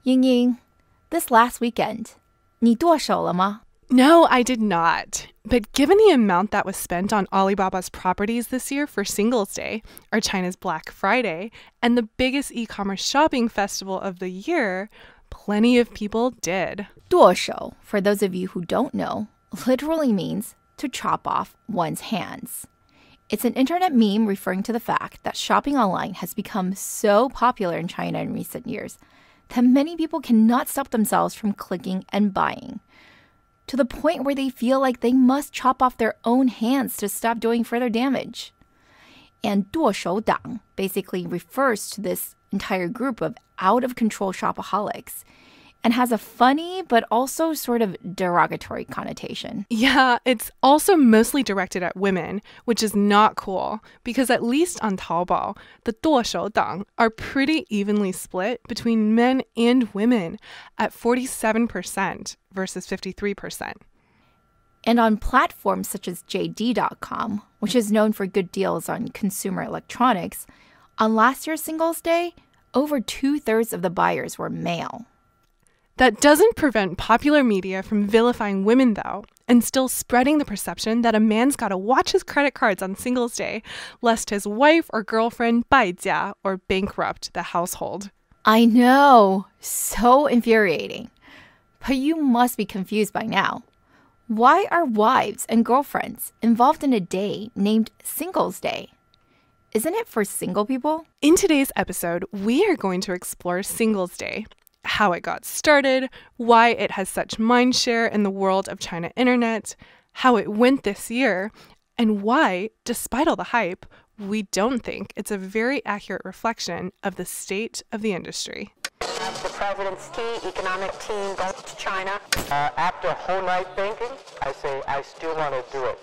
Ying-Ying, this last weekend, 你剁手了吗? No, I did not. But given the amount that was spent on Alibaba's properties this year for Singles' Day, or China's Black Friday, and the biggest e-commerce shopping festival of the year, plenty of people did. 剁手, for those of you who don't know, literally means to chop off one's hands. It's an internet meme referring to the fact that shopping online has become so popular in China in recent years that many people cannot stop themselves from clicking and buying, to the point where they feel like they must chop off their own hands to stop doing further damage. And 剁手党 basically refers to this entire group of out-of-control shopaholics and has a funny but also sort of derogatory connotation. Yeah, it's also mostly directed at women, which is not cool because at least on Taobao, the 剁手党 are pretty evenly split between men and women at 47% versus 53%. And on platforms such as JD.com, which is known for good deals on consumer electronics, on last year's Singles' Day, over 2/3 of the buyers were male. That doesn't prevent popular media from vilifying women, though, and still spreading the perception that a man's got to watch his credit cards on Singles' Day, lest his wife or girlfriend 败家 or bankrupt the household. I know, so infuriating. But you must be confused by now. Why are wives and girlfriends involved in a day named Singles' Day? Isn't it for single people? In today's episode, we are going to explore Singles' Day, how it got started, why it has such mindshare in the world of China internet, how it went this year, and why, despite all the hype, we don't think it's a very accurate reflection of the state of the industry. The president's key economic team goes to China. After a whole night thinking, I say I still want to do it.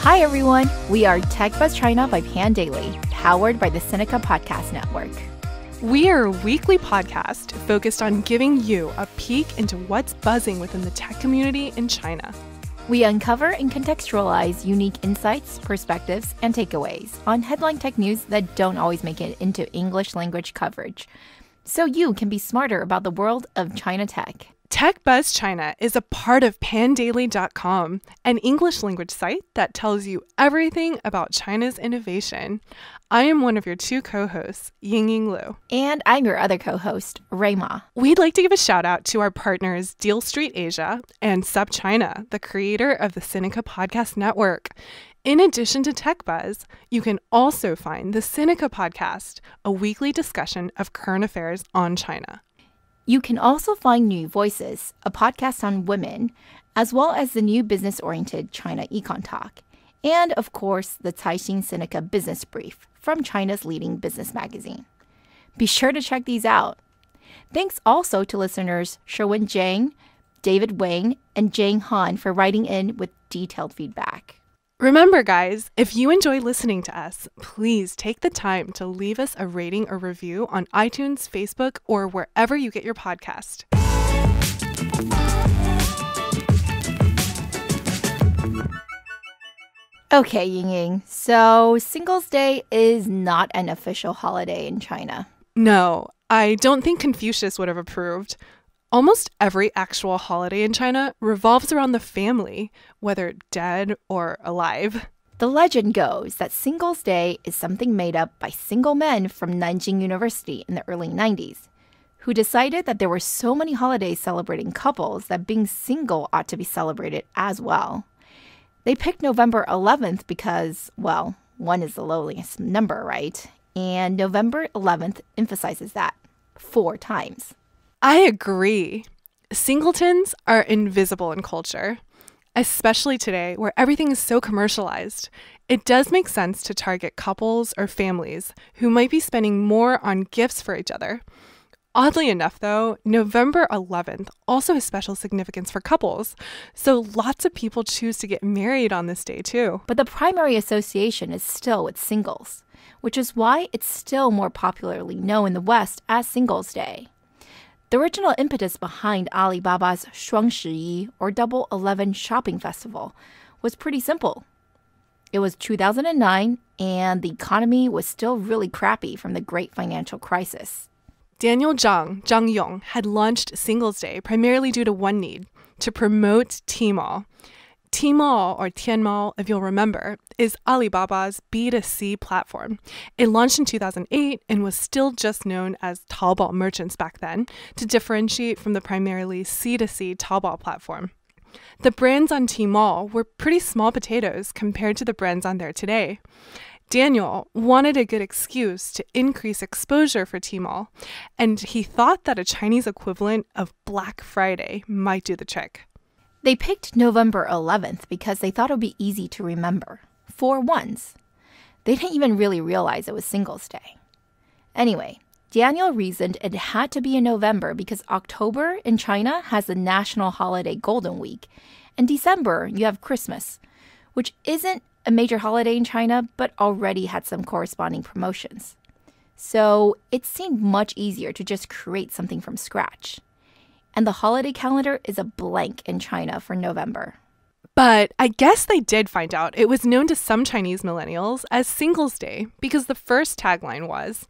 Hi everyone, we are TechBuzz China by Pandaily, powered by the Sinica Podcast Network. We are a weekly podcast focused on giving you a peek into what's buzzing within the tech community in China. We uncover and contextualize unique insights, perspectives, and takeaways on headline tech news that don't always make it into English language coverage, so you can be smarter about the world of China tech. TechBuzz China is a part of Pandaily.com, an English language site that tells you everything about China's innovation. I am one of your two co-hosts, Ying-Ying Lu. And I'm your other co-host, Rui Ma. We'd like to give a shout out to our partners, Deal Street Asia and SubChina, the creator of the Sinica Podcast Network. In addition to TechBuzz, you can also find the Sinica Podcast, a weekly discussion of current affairs on China. You can also find New Voices, a podcast on women, as well as the new business-oriented China Econ Talk, and of course, the Caixin Sinica Business Brief from China's leading business magazine. Be sure to check these out. Thanks also to listeners Sherwin Zhang, David Wang, and Jang Han for writing in with detailed feedback. Remember, guys, if you enjoy listening to us, please take the time to leave us a rating or review on iTunes, Facebook, or wherever you get your podcast. Okay, Ying-Ying, so Singles' Day is not an official holiday in China. No, I don't think Confucius would have approved. Almost every actual holiday in China revolves around the family, whether dead or alive. The legend goes that Singles' Day is something made up by single men from Nanjing University in the early 90s, who decided that there were so many holidays celebrating couples that being single ought to be celebrated as well. They picked November 11th because, well, 1 is the lowliest number, right? And November 11th emphasizes that 4 times. I agree. Singletons are invisible in culture, especially today where everything is so commercialized. It does make sense to target couples or families who might be spending more on gifts for each other. Oddly enough, though, November 11th also has special significance for couples, so lots of people choose to get married on this day too. But the primary association is still with singles, which is why it's still more popularly known in the West as Singles' Day. The original impetus behind Alibaba's 双十一, or Double 11 shopping festival, was pretty simple. It was 2009, and the economy was still really crappy from the great financial crisis. Daniel Zhang Yong, had launched Singles Day primarily due to one need, to promote Tmall. Tmall, or Tianmao, if you'll remember, is Alibaba's B2C platform. It launched in 2008 and was still just known as Taobao merchants back then, to differentiate from the primarily C2C Taobao platform. The brands on Tmall were pretty small potatoes compared to the brands on there today. Daniel wanted a good excuse to increase exposure for Tmall, and he thought that a Chinese equivalent of Black Friday might do the trick. They picked November 11th because they thought it would be easy to remember. 4 ones. They didn't even really realize it was Singles Day. Anyway, Daniel reasoned it had to be in November because October in China has the national holiday Golden Week, and December you have Christmas, which isn't a major holiday in China, but already had some corresponding promotions. So it seemed much easier to just create something from scratch. And the holiday calendar is a blank in China for November. But I guess they did find out it was known to some Chinese millennials as Singles Day because the first tagline was,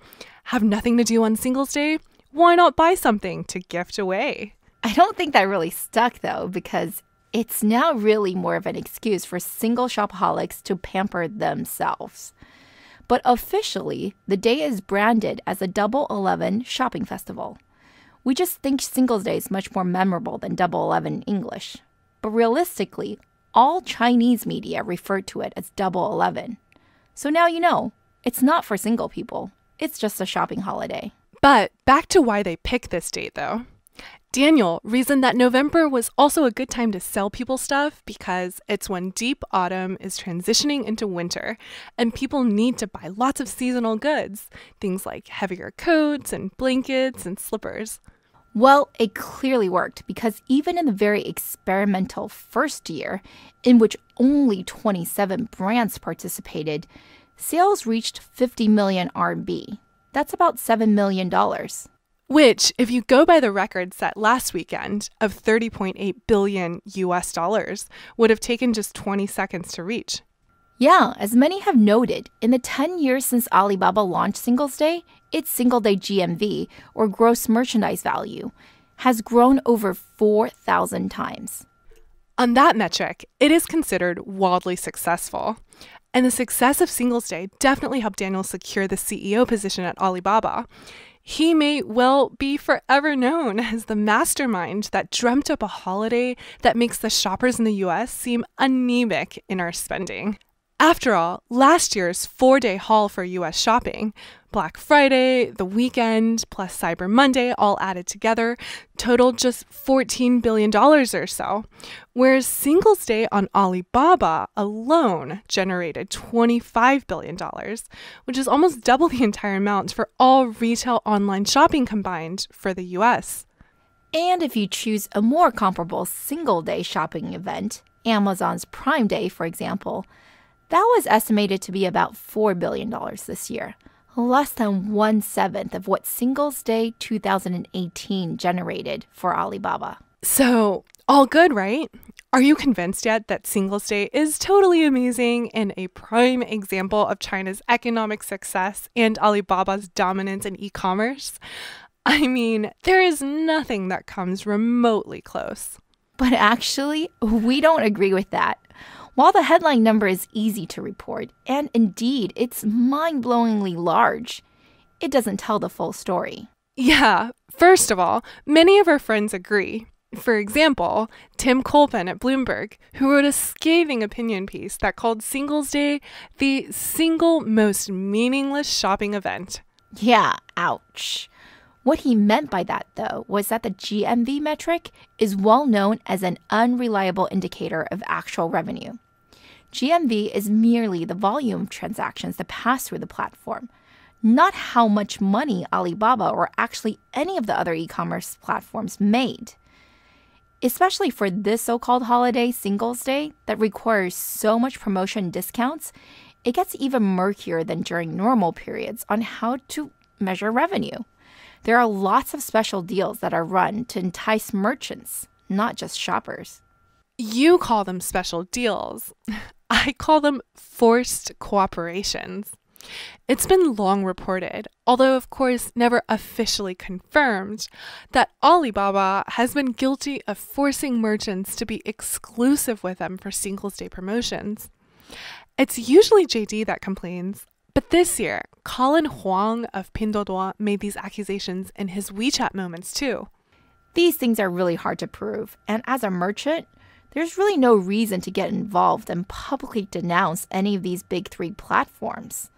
"Have nothing to do on Singles Day? Why not buy something to gift away?" I don't think that really stuck, though, because it's now really more of an excuse for single shopaholics to pamper themselves. But officially, the day is branded as a Double 11 shopping festival. We just think Singles Day is much more memorable than Double 11 in English. But realistically, all Chinese media refer to it as Double 11. So now you know, it's not for single people. It's just a shopping holiday. But back to why they picked this date, though. Daniel reasoned that November was also a good time to sell people stuff because it's when deep autumn is transitioning into winter and people need to buy lots of seasonal goods, things like heavier coats and blankets and slippers. Well, it clearly worked because even in the very experimental first year, in which only 27 brands participated, sales reached 50 million RMB. That's about $7 million. Which, if you go by the record set last weekend of $30.8 billion US, would have taken just 20 seconds to reach. Yeah, as many have noted, in the 10 years since Alibaba launched Singles Day, its Single Day GMV, or gross merchandise value, has grown over 4,000 times. On that metric, it is considered wildly successful. And the success of Singles Day definitely helped Daniel secure the CEO position at Alibaba. He may well be forever known as the mastermind that dreamt up a holiday that makes the shoppers in the US seem anemic in our spending. After all, last year's 4-day haul for US shopping, Black Friday, the weekend, plus Cyber Monday all added together, totaled just $14 billion or so, whereas Singles Day on Alibaba alone generated $25 billion, which is almost double the entire amount for all retail online shopping combined for the US. And if you choose a more comparable single-day shopping event, Amazon's Prime Day, for example, that was estimated to be about $4 billion this year, less than 1/7 of what Singles Day 2018 generated for Alibaba. So, all good, right? Are you convinced yet that Singles Day is totally amazing and a prime example of China's economic success and Alibaba's dominance in e-commerce? I mean, there is nothing that comes remotely close. But actually, we don't agree with that. While the headline number is easy to report, and indeed it's mind-blowingly large, it doesn't tell the full story. Yeah, first of all, many of our friends agree. For example, Tim Colpin at Bloomberg, who wrote a scathing opinion piece that called Singles Day the single most meaningless shopping event. Yeah, ouch. What he meant by that, though, was that the GMV metric is well known as an unreliable indicator of actual revenue. GMV is merely the volume of transactions that pass through the platform, not how much money Alibaba or actually any of the other e-commerce platforms made. Especially for this so-called holiday Singles Day that requires so much promotion and discounts, it gets even murkier than during normal periods on how to measure revenue. There are lots of special deals that are run to entice merchants, not just shoppers. You call them special deals. I call them forced cooperations. It's been long reported, although of course never officially confirmed, that Alibaba has been guilty of forcing merchants to be exclusive with them for Singles' Day promotions. It's usually JD that complains, but this year, Colin Huang of Pinduoduo made these accusations in his WeChat moments too. These things are really hard to prove, and as a merchant, there's really no reason to get involved and publicly denounce any of these big three platforms.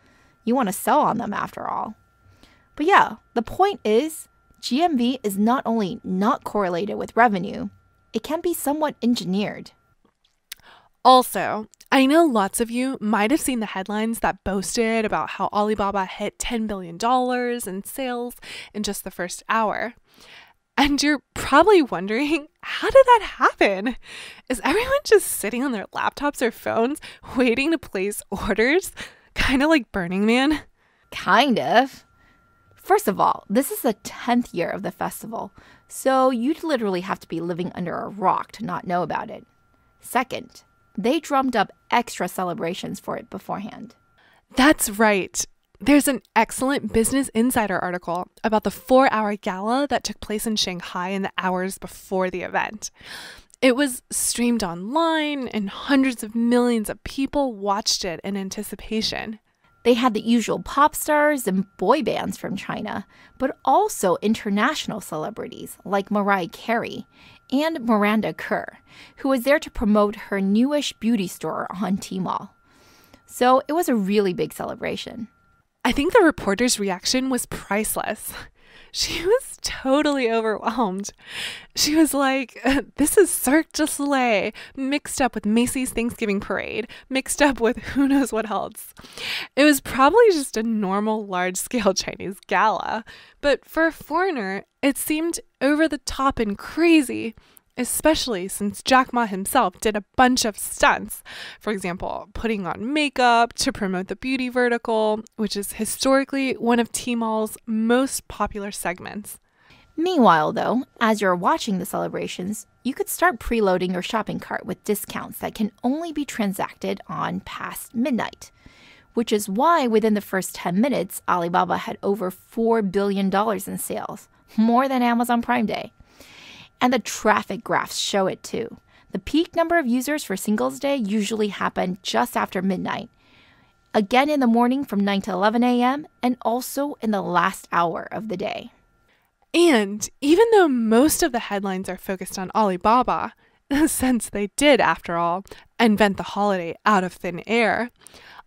You want to sell on them after all. But yeah, the point is, GMV is not only not correlated with revenue, it can be somewhat engineered. Also, I know lots of you might have seen the headlines that boasted about how Alibaba hit $10 billion in sales in just the first hour. And you're probably wondering, how did that happen? Is everyone just sitting on their laptops or phones waiting to place orders? Kind of like Burning Man? Kind of. First of all, this is the 10th year of the festival, so you'd literally have to be living under a rock to not know about it. Second, they drummed up extra celebrations for it beforehand. That's right. There's an excellent Business Insider article about the 4-hour gala that took place in Shanghai in the hours before the event. It was streamed online, and hundreds of millions of people watched it in anticipation. They had the usual pop stars and boy bands from China, but also international celebrities like Mariah Carey and Miranda Kerr, who was there to promote her newish beauty store on Tmall. So it was a really big celebration. I think the reporter's reaction was priceless. She was totally overwhelmed. She was like, this is Cirque du Soleil mixed up with Macy's Thanksgiving Parade, mixed up with who knows what else. It was probably just a normal large-scale Chinese gala, but for a foreigner, it seemed over the top and crazy, especially since Jack Ma himself did a bunch of stunts. For example, putting on makeup to promote the beauty vertical, which is historically one of Tmall's most popular segments. Meanwhile, though, as you're watching the celebrations, you could start preloading your shopping cart with discounts that can only be transacted on past midnight, which is why within the first 10 minutes, Alibaba had over $4 billion in sales, more than Amazon Prime Day. And the traffic graphs show it too. The peak number of users for Singles' Day usually happen just after midnight, again in the morning from 9 to 11 a.m., and also in the last hour of the day. And even though most of the headlines are focused on Alibaba, since they did, after all, invent the holiday out of thin air,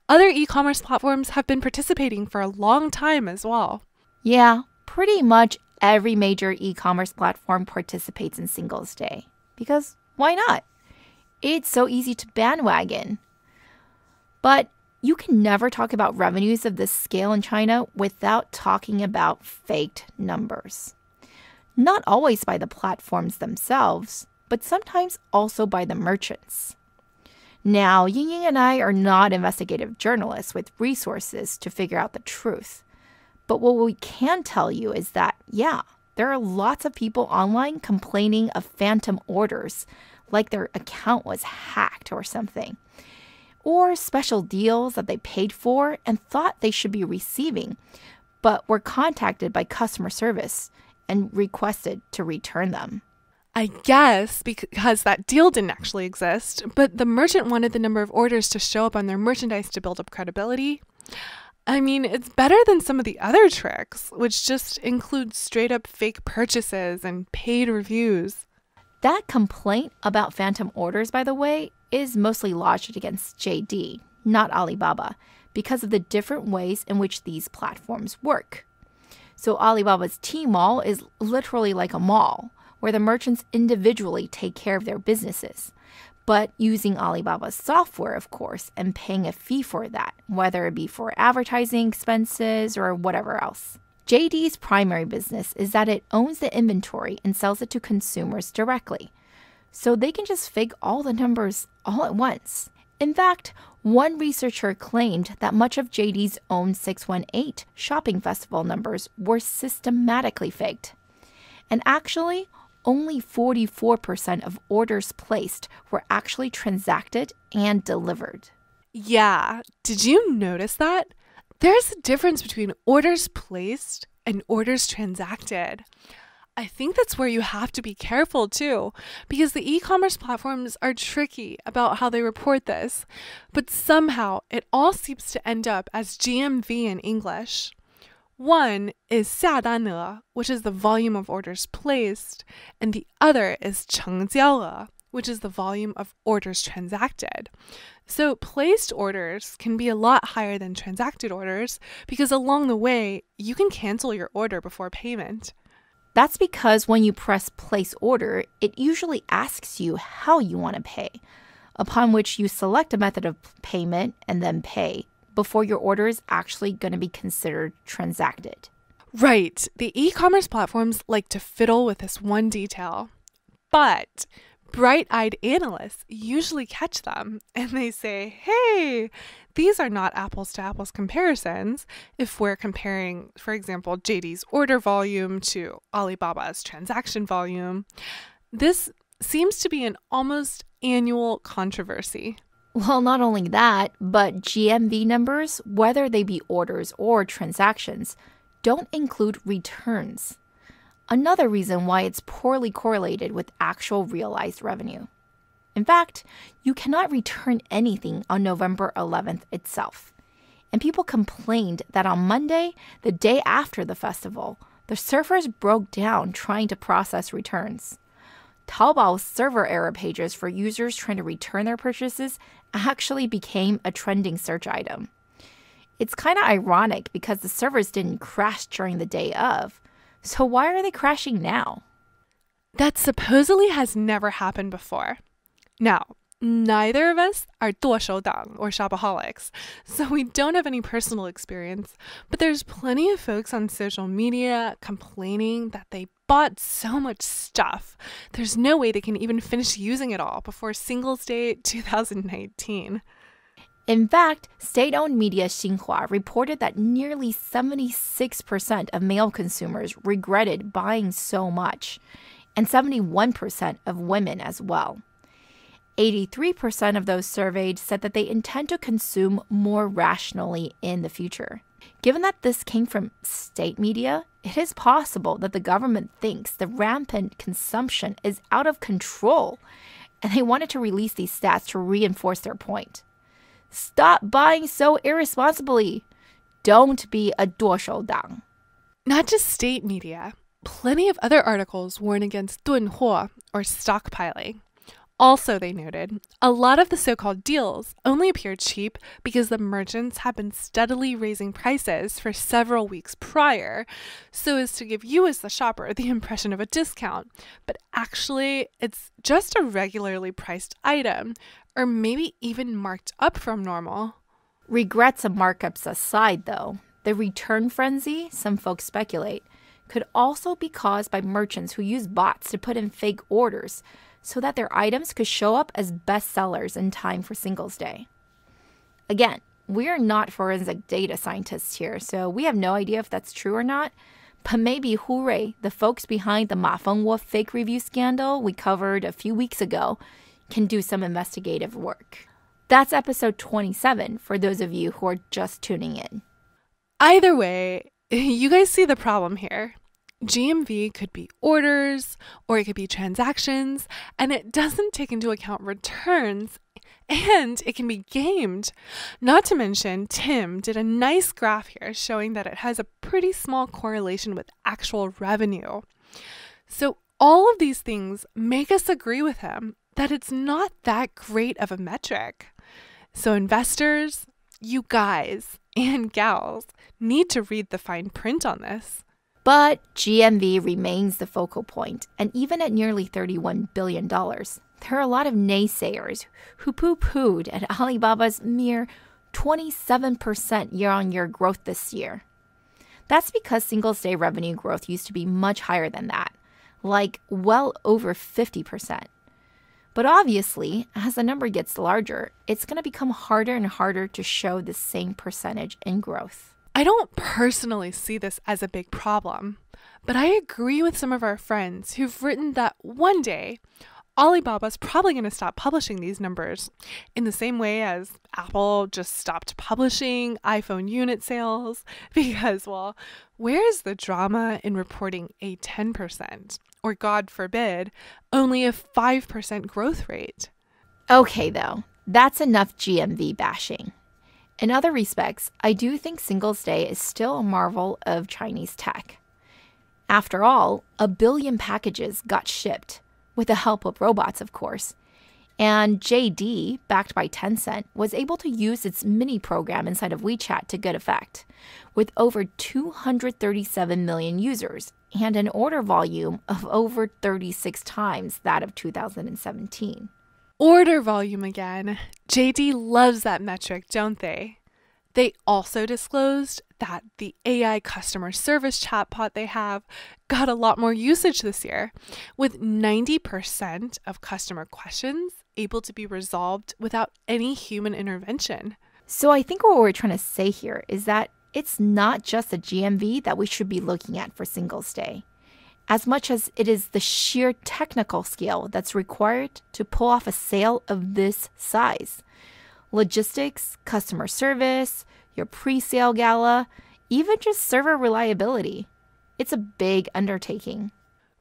other e-commerce platforms have been participating for a long time as well. Yeah, pretty much every major e-commerce platform participates in Singles' Day. Because why not? It's so easy to bandwagon. But you can never talk about revenues of this scale in China without talking about faked numbers. Not always by the platforms themselves, but sometimes also by the merchants. Now, Ying-Ying and I are not investigative journalists with resources to figure out the truth. But what we can tell you is that, yeah, there are lots of people online complaining of phantom orders, like their account was hacked or something, or special deals that they paid for and thought they should be receiving, but were contacted by customer service and requested to return them. I guess because that deal didn't actually exist, but the merchant wanted the number of orders to show up on their merchandise to build up credibility. I mean, it's better than some of the other tricks, which just include straight up fake purchases and paid reviews. That complaint about phantom orders, by the way, is mostly lodged against JD, not Alibaba, because of the different ways in which these platforms work. So Alibaba's Tmall is literally like a mall, where the merchants individually take care of their businesses, but using Alibaba's software, of course, and paying a fee for that, whether it be for advertising expenses or whatever else. JD's primary business is that it owns the inventory and sells it to consumers directly, so they can just fake all the numbers all at once. In fact, One researcher claimed that much of JD's own 618 shopping festival numbers were systematically faked. And actually, only 44% of orders placed were actually transacted and delivered. Yeah, did you notice that? There's a difference between orders placed and orders transacted. I think that's where you have to be careful too, because the e-commerce platforms are tricky about how they report this, but somehow it all seems to end up as GMV in English. One is 下单额, which is the volume of orders placed, and the other is 成交额, which is the volume of orders transacted. So placed orders can be a lot higher than transacted orders because along the way, you can cancel your order before payment. That's because when you press place order, it usually asks you how you want to pay, upon which you select a method of payment and then pay before your order is actually going to be considered transacted. Right. The e-commerce platforms like to fiddle with this one detail. But bright-eyed analysts usually catch them and they say, hey, these are not apples-to-apples comparisons. If we're comparing, for example, JD's order volume to Alibaba's transaction volume, this seems to be an almost annual controversy. Well, not only that, but GMV numbers, whether they be orders or transactions, don't include returns. Another reason why it's poorly correlated with actual realized revenue. In fact, you cannot return anything on November 11th itself. And people complained that on Monday, the day after the festival, the servers broke down trying to process returns. Taobao's server error pages for users trying to return their purchases actually became a trending search item. It's kind of ironic because the servers didn't crash during the day of. So why are they crashing now? That supposedly has never happened before. Now, neither of us are 剁手党 or shopaholics, so we don't have any personal experience, but there's plenty of folks on social media complaining that they bought so much stuff. There's no way they can even finish using it all before Singles Day 2019. In fact, state-owned media Xinhua reported that nearly 76% of male consumers regretted buying so much, and 71% of women as well. 83% of those surveyed said that they intend to consume more rationally in the future. Given that this came from state media, it is possible that the government thinks the rampant consumption is out of control, and they wanted to release these stats to reinforce their point. Stop buying so irresponsibly. Don't be a 剁手党. Not just state media. Plenty of other articles warn against 囤货, or stockpiling. Also, they noted, a lot of the so-called deals only appear cheap because the merchants have been steadily raising prices for several weeks prior, so as to give you as the shopper the impression of a discount. But actually, it's just a regularly priced item, or maybe even marked up from normal. Regrets and markups aside, though, the return frenzy, some folks speculate, could also be caused by merchants who use bots to put in fake orders so that their items could show up as bestsellers in time for Singles Day. Again, we are not forensic data scientists here, so we have no idea if that's true or not, but maybe Rui, the folks behind the Ma Fengwo fake review scandal we covered a few weeks ago, can do some investigative work. That's episode 27 for those of you who are just tuning in. Either way, you guys see the problem here. GMV could be orders, or it could be transactions, and it doesn't take into account returns, and it can be gamed. Not to mention, Tim did a nice graph here showing that it has a pretty small correlation with actual revenue. So all of these things make us agree with him that it's not that great of a metric. So investors, you guys and gals need to read the fine print on this. But GMV remains the focal point, and even at nearly $31 billion, there are a lot of naysayers who poo-pooed at Alibaba's mere 27% year-on-year growth this year. That's because Singles Day revenue growth used to be much higher than that, like well over 50%. But obviously, as the number gets larger, it's going to become harder and harder to show the same percentage in growth. I don't personally see this as a big problem, but I agree with some of our friends who've written that one day, Alibaba's probably going to stop publishing these numbers in the same way as Apple just stopped publishing iPhone unit sales because, well, where's the drama in reporting a 10% or, God forbid, only a 5% growth rate? Okay, though, that's enough GMV bashing. In other respects, I do think Singles' Day is still a marvel of Chinese tech. After all, 1 billion packages got shipped, with the help of robots, of course. And JD, backed by Tencent, was able to use its mini program inside of WeChat to good effect, with over 237 million users and an order volume of over 36 times that of 2017. Order volume again. JD loves that metric, don't they? They also disclosed that the AI customer service chatbot they have got a lot more usage this year, with 90% of customer questions able to be resolved without any human intervention. So I think what we're trying to say here is that it's not just the GMV that we should be looking at for Singles' Day, as much as it is the sheer technical skill that's required to pull off a sale of this size. Logistics, customer service, your pre-sale gala, even just server reliability. It's a big undertaking.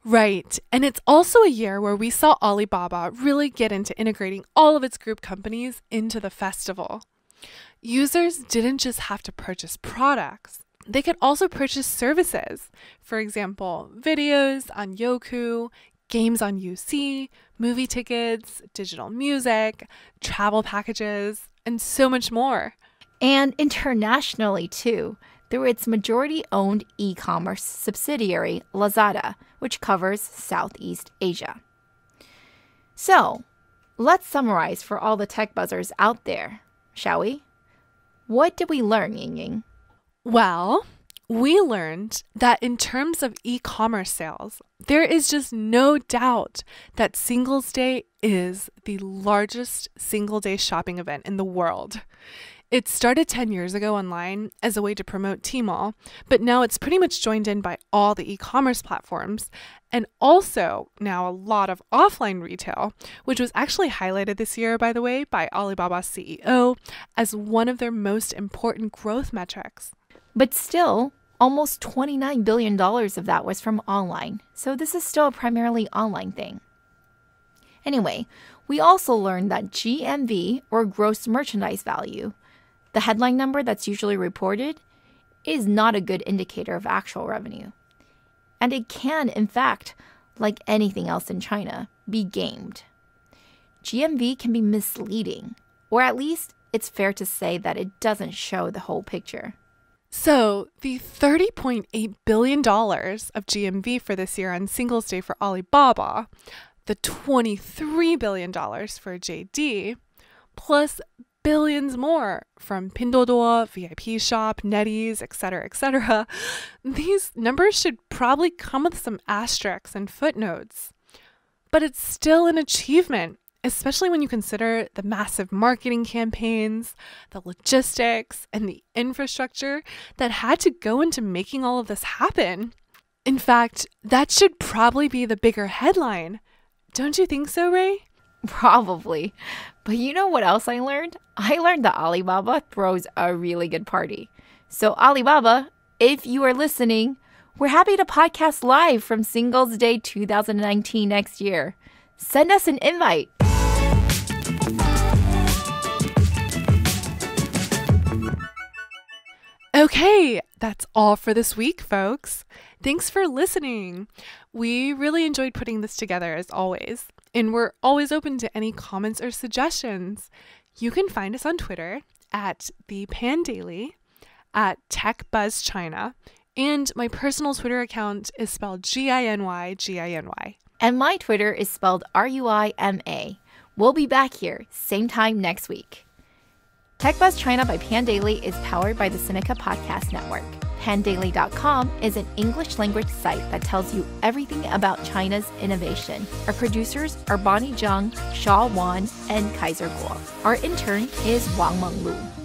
Right. And it's also a year where we saw Alibaba really get into integrating all of its group companies into the festival. Users didn't just have to purchase products. They could also purchase services. For example, videos on Youku, games on UC, movie tickets, digital music, travel packages, and so much more. And internationally, too, through its majority-owned e-commerce subsidiary, Lazada, which covers Southeast Asia. So, let's summarize for all the tech buzzers out there, shall we? What did we learn, Ying-Ying? Well, we learned that in terms of e-commerce sales, there is just no doubt that Singles' Day is the largest single-day shopping event in the world. It started 10 years ago online as a way to promote Tmall, but now it's pretty much joined in by all the e-commerce platforms and also now a lot of offline retail, which was actually highlighted this year, by the way, by Alibaba's CEO as one of their most important growth metrics. But still, almost $29 billion of that was from online, so this is still a primarily online thing. Anyway, we also learned that GMV, or gross merchandise value, the headline number that's usually reported, is not a good indicator of actual revenue. And it can, in fact, like anything else in China, be gamed. GMV can be misleading, or at least it's fair to say that it doesn't show the whole picture. So the $30.8 billion of GMV for this year on Singles' Day for Alibaba, the $23 billion for JD, plus billions more from Pinduoduo, VIP Shop, NetEase, etc., these numbers should probably come with some asterisks and footnotes. But it's still an achievement, especially when you consider the massive marketing campaigns, the logistics, and the infrastructure that had to go into making all of this happen. In fact, that should probably be the bigger headline. Don't you think so, Ray? Probably. But you know what else I learned? I learned that Alibaba throws a really good party. So Alibaba, if you are listening, we're happy to podcast live from Singles' Day 2019 next year. Send us an invite. Okay, that's all for this week, folks. Thanks for listening. We really enjoyed putting this together as always, and we're always open to any comments or suggestions. You can find us on Twitter at the Pandaily, at TechBuzz China, and my personal Twitter account is spelled GINY. And my Twitter is spelled RUIMA. We'll be back here, same time next week. TechBuzz China by Pandaily is powered by the Sinica Podcast Network. Pandaily.com is an English language site that tells you everything about China's innovation. Our producers are Bonnie Zhang, Shaw Wan, and Kaiser Guo. Our intern is Wang Menglu.